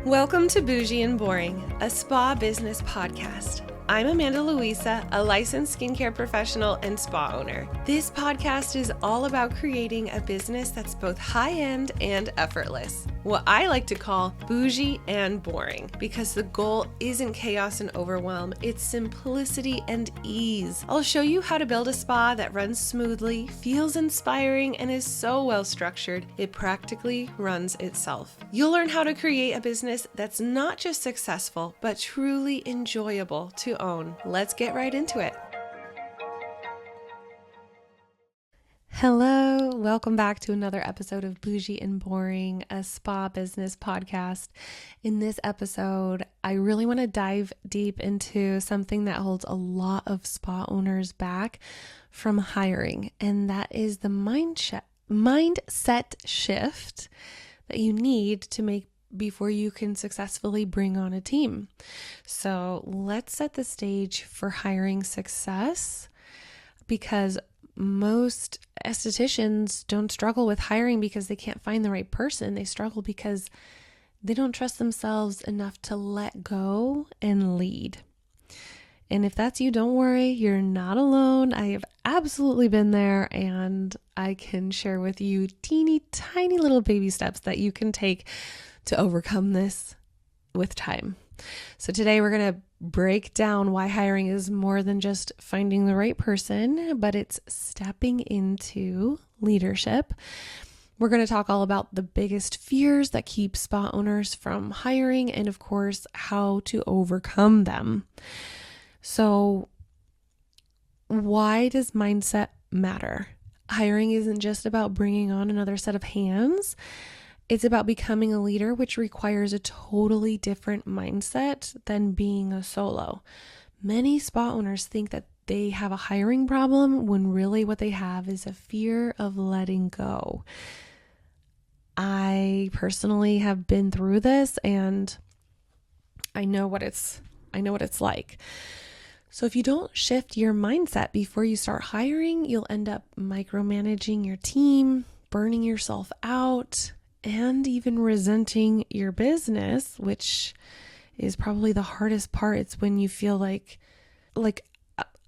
Welcome to Bougie and Boring, a spa business podcast. I'm Amanda Luisa, a licensed skincare professional and spa owner. This podcast is all about creating a business that's both high-end and effortless. What I like to call bougie and boring, because the goal isn't chaos and overwhelm, it's simplicity and ease. I'll show you how to build a spa that runs smoothly, feels inspiring, and is so well structured, it practically runs itself. You'll learn how to create a business that's not just successful, but truly enjoyable to own. Let's get right into it. Hello, welcome back to another episode of Bougie and Boring, a spa business podcast. In this episode, I really want to dive deep into something that holds a lot of spa owners back from hiring, and that is the mindset shift that you need to make before you can successfully bring on a team. So let's set the stage for hiring success, because most estheticians don't struggle with hiring because they can't find the right person. They struggle because they don't trust themselves enough to let go and lead. And if that's you, don't worry, you're not alone. I have absolutely been there, and I can share with you teeny tiny little baby steps that you can take to overcome this with time. So today we're going to break down why hiring is more than just finding the right person, but it's stepping into leadership. We're going to talk all about the biggest fears that keep spa owners from hiring, and of course, how to overcome them. So why does mindset matter? Hiring isn't just about bringing on another set of hands. It's about becoming a leader, which requires a totally different mindset than being a solo. Many spa owners think that they have a hiring problem when really what they have is a fear of letting go. I personally have been through this, and I know what it's like. So if you don't shift your mindset before you start hiring, you'll end up micromanaging your team, burning yourself out, and even resenting your business, which is probably the hardest part. It's when you feel like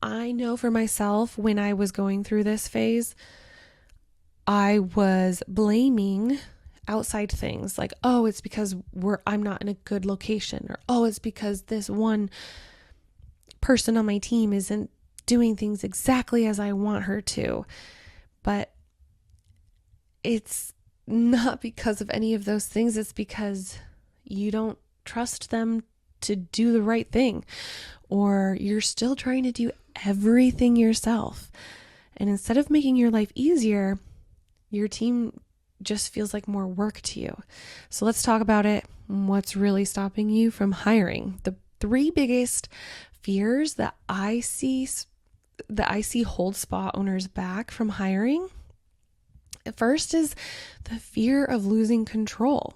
I know for myself, when I was going through this phase, I was blaming outside things like, oh, it's because I'm not in a good location, or oh, it's because this one person on my team isn't doing things exactly as I want her to. But it's not because of any of those things. It's because you don't trust them to do the right thing, or you're still trying to do everything yourself. And instead of making your life easier, your team just feels like more work to you. So let's talk about it. What's really stopping you from hiring? The three biggest fears that I see hold spa owners back from hiring. First is the fear of losing control.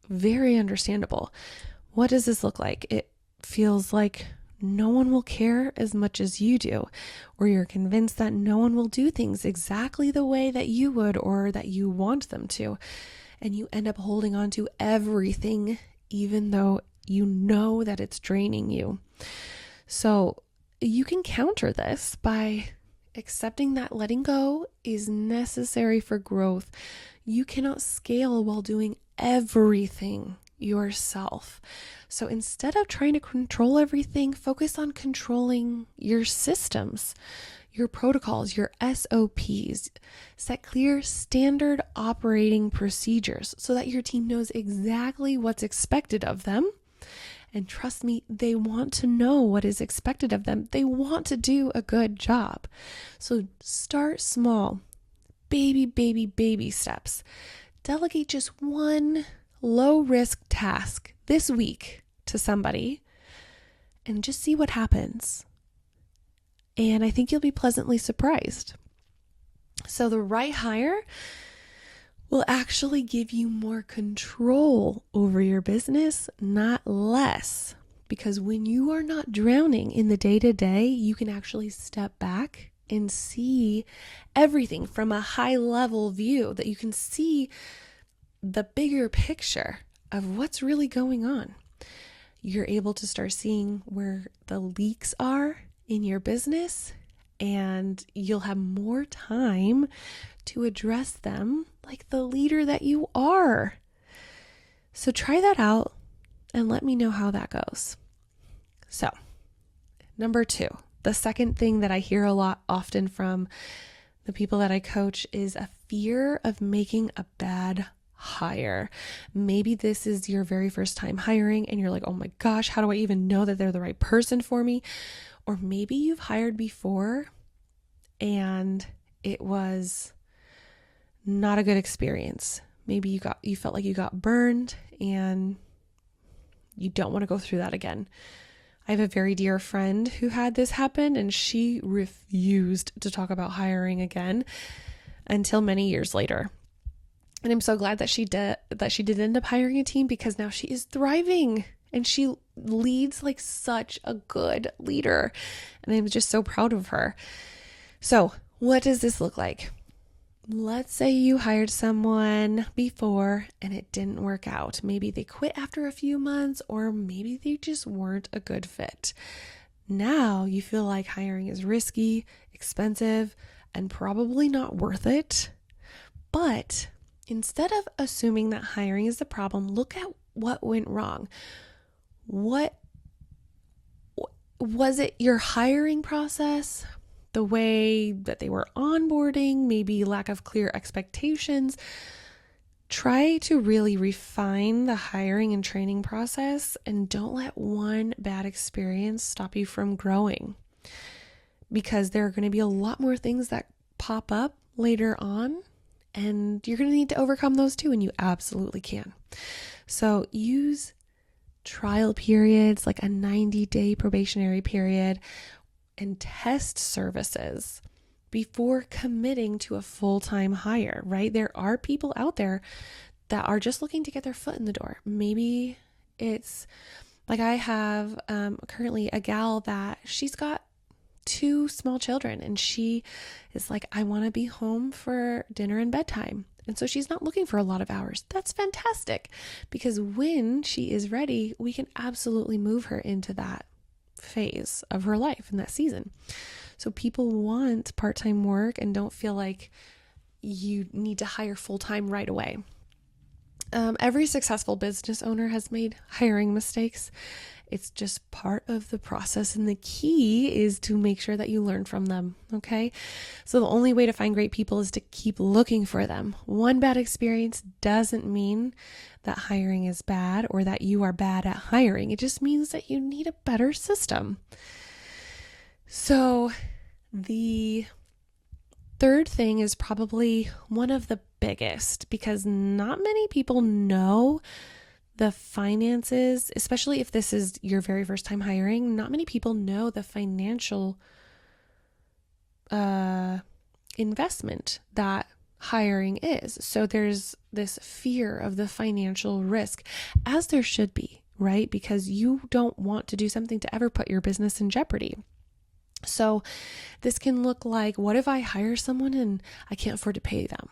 Very understandable. What does this look like? It feels like no one will care as much as you do, or you're convinced that no one will do things exactly the way that you would or that you want them to. And you end up holding on to everything, even though you know that it's draining you. So you can counter this by accepting that letting go is necessary for growth. You cannot scale while doing everything yourself. So instead of trying to control everything, focus on controlling your systems, your protocols, your SOPs. Set clear standard operating procedures so that your team knows exactly what's expected of them. And trust me, they want to know what is expected of them. They want to do a good job. So start small, baby steps. Delegate just one low-risk task this week to somebody and just see what happens. And I think you'll be pleasantly surprised. So the right hire will actually give you more control over your business, not less. Because when you are not drowning in the day-to-day, you can actually step back and see everything from a high-level view, that you can see the bigger picture of what's really going on. You're able to start seeing where the leaks are in your business, and you'll have more time to address them like the leader that you are. So try that out and let me know how that goes. So, number 2, the second thing that I hear a lot often from the people that I coach is a fear of making a bad hire. Maybe this is your very first time hiring and you're like, oh my gosh, how do I even know that they're the right person for me? Or maybe you've hired before and it was not a good experience. Maybe you felt like you got burned and you don't want to go through that again. I have a very dear friend who had this happen, and she refused to talk about hiring again until many years later. And I'm so glad that she did end up hiring a team, because now she is thriving and she leads like such a good leader. And I'm just so proud of her. So what does this look like? Let's say you hired someone before and it didn't work out. Maybe they quit after a few months, or maybe they just weren't a good fit. Now you feel like hiring is risky, expensive, and probably not worth it. But instead of assuming that hiring is the problem, look at what went wrong. What was it? Your hiring process? The way that they were onboarding, maybe lack of clear expectations. Try to really refine the hiring and training process, and don't let one bad experience stop you from growing, because there are going to be a lot more things that pop up later on, and you're going to need to overcome those too, and you absolutely can. So use trial periods, like a 90-day probationary period, and test services before committing to a full-time hire, right? There are people out there that are just looking to get their foot in the door. Maybe it's like I have currently a gal that she's got 2 small children, and she is like, I want to be home for dinner and bedtime. And so she's not looking for a lot of hours. That's fantastic, because when she is ready, we can absolutely move her into that phase of her life in that season. So people want part-time work and don't feel like you need to hire full-time right away. Every successful business owner has made hiring mistakes. It's just part of the process, and the key is to make sure that you learn from them, okay? So the only way to find great people is to keep looking for them. One bad experience doesn't mean that hiring is bad or that you are bad at hiring. It just means that you need a better system. So the third thing is probably one of the biggest, because not many people know the finances, especially if this is your very first time hiring. Not many people know the financial investment that hiring is. So there's this fear of the financial risk, as there should be, right? Because you don't want to do something to ever put your business in jeopardy. So this can look like, what if I hire someone and I can't afford to pay them?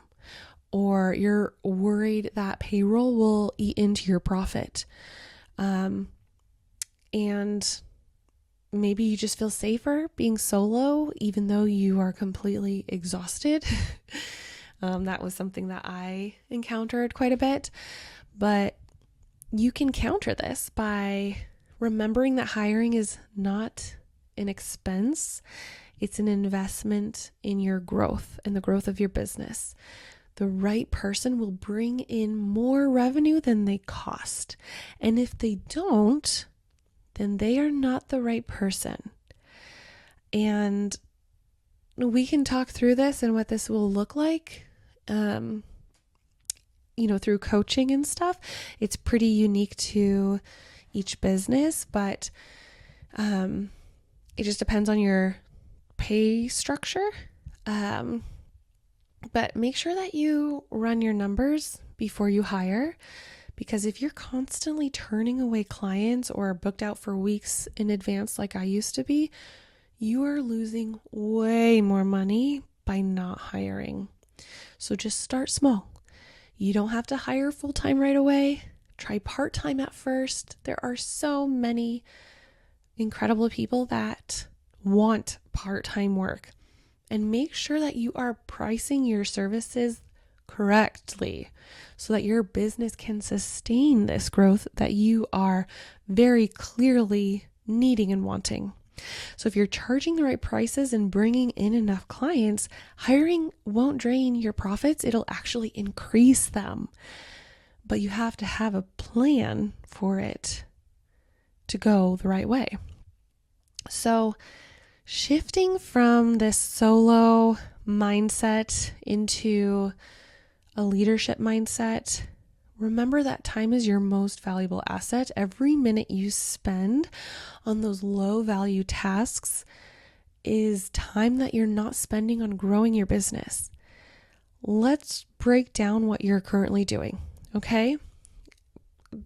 Or you're worried that payroll will eat into your profit. And maybe you just feel safer being solo, even though you are completely exhausted. That was something that I encountered quite a bit. But you can counter this by remembering that hiring is not an expense. It's an investment in your growth and the growth of your business. The right person will bring in more revenue than they cost. And if they don't, then they are not the right person. And we can talk through this and what this will look like, through coaching and stuff. It's pretty unique to each business, but it just depends on your pay structure. But make sure that you run your numbers before you hire, because if you're constantly turning away clients or booked out for weeks in advance like I used to be, you are losing way more money by not hiring. So just start small. You don't have to hire full-time right away. Try part-time at first. There are so many incredible people that want part-time work. And make sure that you are pricing your services correctly so that your business can sustain this growth that you are very clearly needing and wanting. So if you're charging the right prices and bringing in enough clients, hiring won't drain your profits. It'll actually increase them. But you have to have a plan for it to go the right way. So shifting from this solo mindset into a leadership mindset, remember that time is your most valuable asset. Every minute you spend on those low value tasks is time that you're not spending on growing your business. Let's break down what you're currently doing, okay?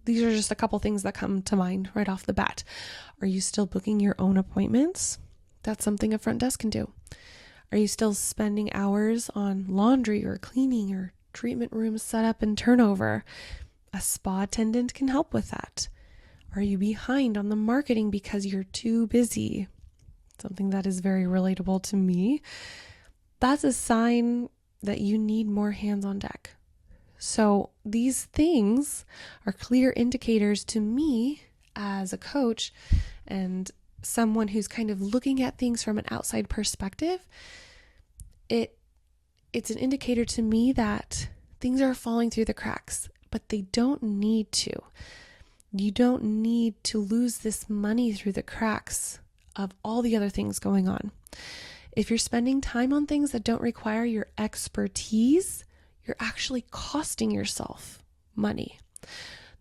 These are just a couple things that come to mind right off the bat. Are you still booking your own appointments? That's something a front desk can do. Are you still spending hours on laundry or cleaning or treatment room setup and turnover? A spa attendant can help with that. Are you behind on the marketing because you're too busy? Something that is very relatable to me. That's a sign that you need more hands on deck. So these things are clear indicators to me as a coach and someone who's kind of looking at things from an outside perspective. It's an indicator to me that things are falling through the cracks, but they don't need to. You don't need to lose this money through the cracks of all the other things going on. If you're spending time on things that don't require your expertise, you're actually costing yourself money.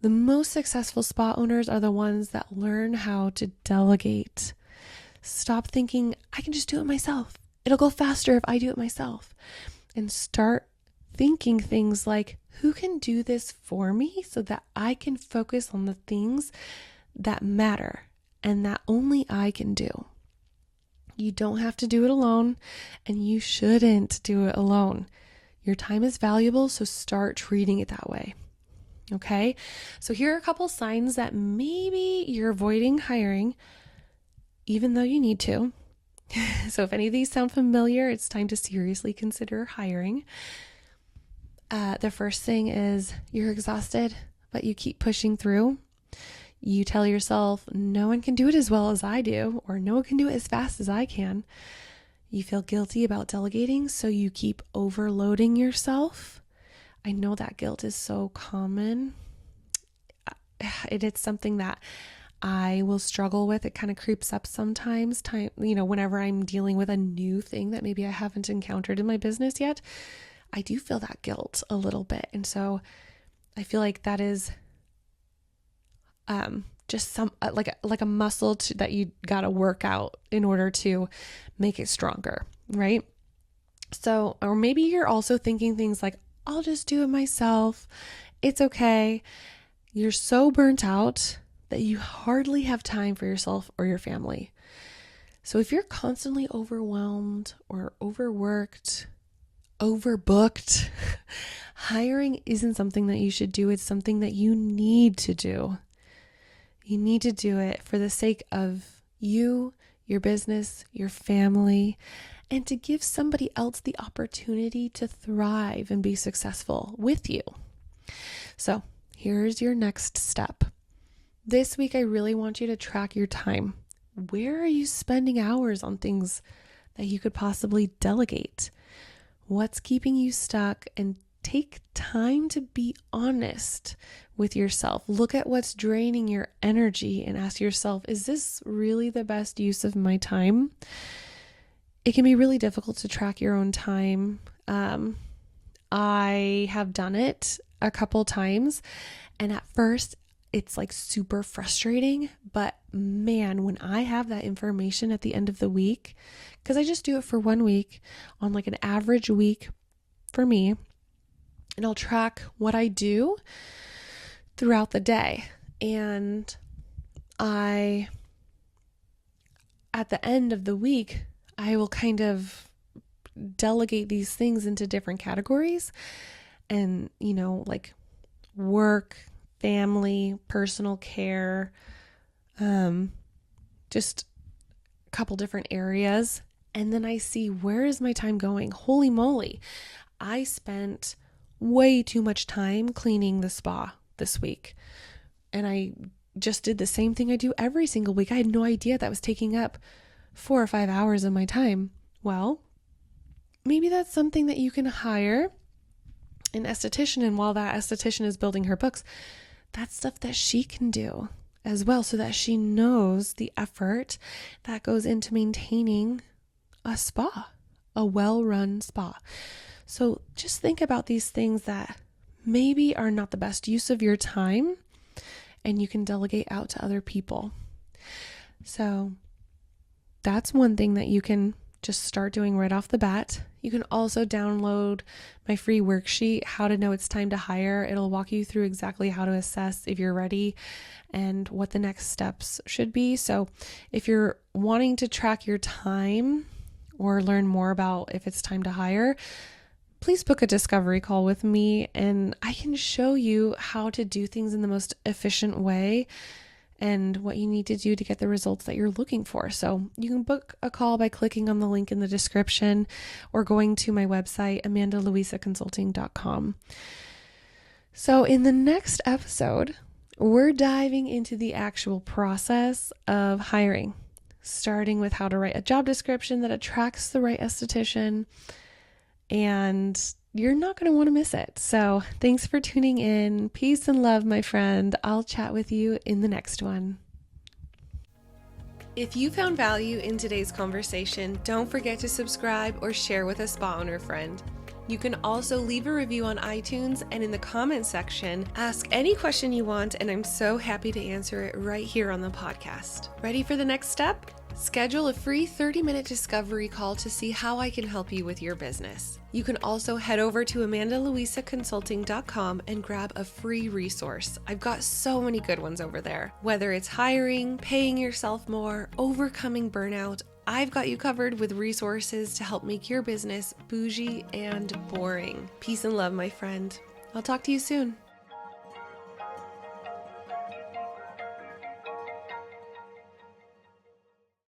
The most successful spa owners are the ones that learn how to delegate. Stop thinking, I can just do it myself. It'll go faster if I do it myself. And start thinking things like, who can do this for me so that I can focus on the things that matter and that only I can do. You don't have to do it alone, and you shouldn't do it alone. Your time is valuable, so start treating it that way. Okay? So here are a couple signs that maybe you're avoiding hiring, even though you need to. So if any of these sound familiar, it's time to seriously consider hiring. The first thing is you're exhausted, but you keep pushing through. You tell yourself, no one can do it as well as I do, or no one can do it as fast as I can. You feel guilty about delegating, so you keep overloading yourself. I know that guilt is so common. It's something that I will struggle with. It kind of creeps up sometimes, whenever I'm dealing with a new thing that maybe I haven't encountered in my business yet. I do feel that guilt a little bit. And so I feel like that is just some like a muscle that you got to work out in order to make it stronger, right? So, or maybe you're also thinking things like, I'll just do it myself. It's okay. You're so burnt out that you hardly have time for yourself or your family. So if you're constantly overwhelmed or overworked, overbooked, hiring isn't something that you should do. It's something that you need to do. You need to do it for the sake of you, your business, your family, and to give somebody else the opportunity to thrive and be successful with you. So here's your next step. This week, I really want you to track your time. Where are you spending hours on things that you could possibly delegate? What's keeping you stuck? And take time to be honest with yourself. Look at what's draining your energy and ask yourself, is this really the best use of my time? It can be really difficult to track your own time. I have done it a couple times, and at first it's like super frustrating, but man, when I have that information at the end of the week, because I just do it for 1 week on like an average week for me, and I'll track what I do throughout the day. And at the end of the week, I will kind of delegate these things into different categories and, like work, family, personal care, just a couple different areas. And then I see, where is my time going? Holy moly. I spent way too much time cleaning the spa this week. And I just did the same thing I do every single week. I had no idea that was taking up 4 or 5 hours of my time. Well, maybe that's something that you can hire an esthetician. And while that esthetician is building her books, that's stuff that she can do as well, so that she knows the effort that goes into maintaining a spa, a well-run spa. So just think about these things that maybe are not the best use of your time, and you can delegate out to other people. So that's one thing that you can just start doing right off the bat. You can also download my free worksheet, How to Know It's Time to Hire. It'll walk you through exactly how to assess if you're ready and what the next steps should be. So if you're wanting to track your time or learn more about if it's time to hire, please book a discovery call with me, and I can show you how to do things in the most efficient way and what you need to do to get the results that you're looking for. So you can book a call by clicking on the link in the description or going to my website, amandaluisaconsulting.com. So in the next episode, we're diving into the actual process of hiring, starting with how to write a job description that attracts the right esthetician, and you're not going to want to miss it. So thanks for tuning in. Peace and love, my friend. I'll chat with you in the next one. If you found value in today's conversation, don't forget to subscribe or share with a spa owner friend. You can also leave a review on iTunes, and in the comments section, ask any question you want, and I'm so happy to answer it right here on the podcast. Ready for the next step? Schedule a free 30-minute discovery call to see how I can help you with your business. You can also head over to amandaluisaconsulting.com and grab a free resource. I've got so many good ones over there. Whether it's hiring, paying yourself more, overcoming burnout, I've got you covered with resources to help make your business bougie and boring. Peace and love, my friend. I'll talk to you soon.